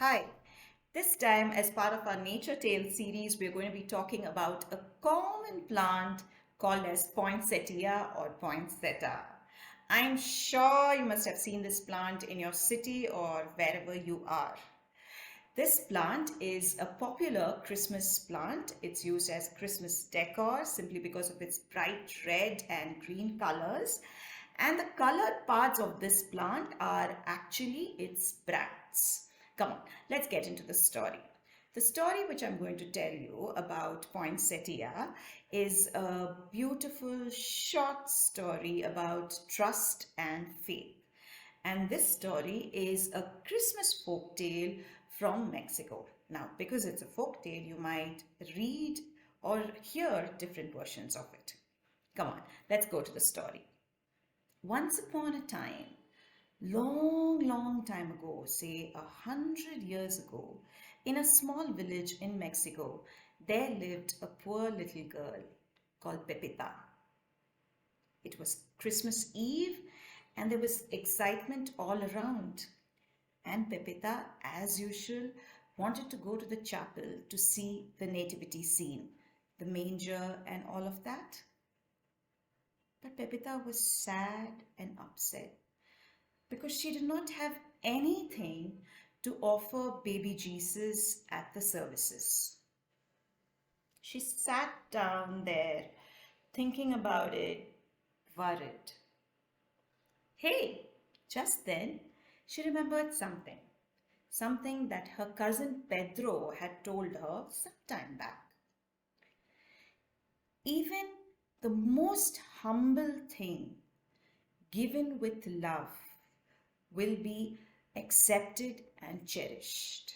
Hi, this time as part of our Nature Tales series, we're going to be talking about a common plant called as Poinsettia or Poinsettia. I'm sure you must have seen this plant in your city or wherever you are. This plant is a popular Christmas plant. It's used as Christmas decor simply because of its bright red and green colors. And the colored parts of this plant are actually its bracts. Come on, let's get into the story. The story which I'm going to tell you about Poinsettia is a beautiful short story about trust and faith. And this story is a Christmas folk tale from Mexico. Now, because it's a folk tale, you might read or hear different versions of it. Come on, let's go to the story. Once upon a time, long time ago, say 100 years ago, in a small village in Mexico, there lived a poor little girl called Pepita. It was Christmas Eve and there was excitement all around. And Pepita, as usual, wanted to go to the chapel to see the nativity scene, the manger and all of that. But Pepita was sad and upset because she did not have anything to offer baby Jesus at the services. She sat down there thinking about it, worried. Hey, just then she remembered something that her cousin Pedro had told her some time back. Even the most humble thing given with love will be accepted and cherished.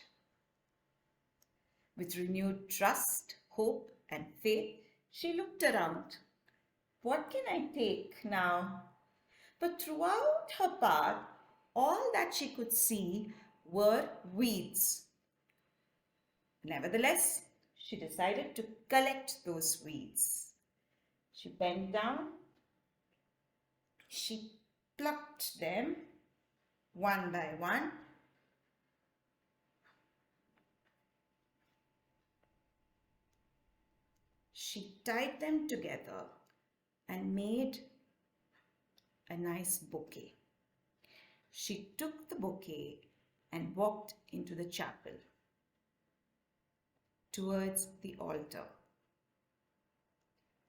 With renewed trust, hope, and faith, she looked around. What can I take now? But throughout her path, all that she could see were weeds. Nevertheless, she decided to collect those weeds. She bent down, she plucked them one by one. She tied them together and made a nice bouquet. She took the bouquet and walked into the chapel towards the altar.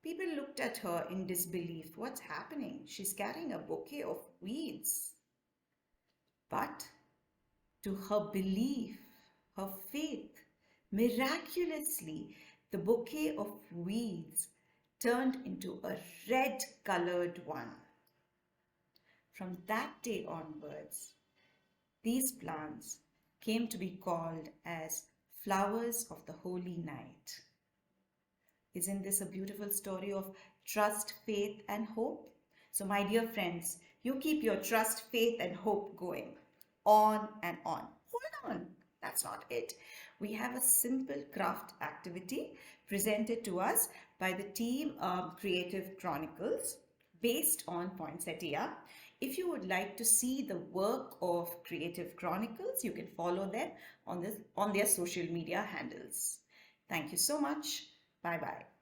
People looked at her in disbelief. What's happening? She's carrying a bouquet of weeds. But to her belief, her faith, miraculously, the bouquet of weeds turned into a red-colored one. From that day onwards, these plants came to be called as flowers of the holy night. Isn't this a beautiful story of trust, faith, and hope? So, my dear friends, you keep your trust, faith, and hope going on and on. Hold on, that's not it. We have a simple craft activity presented to us by the team Creative Chronicles based on Poinsettia. If you would like to see the work of Creative Chronicles, you can follow them on their social media handles. Thank you so much. Bye bye.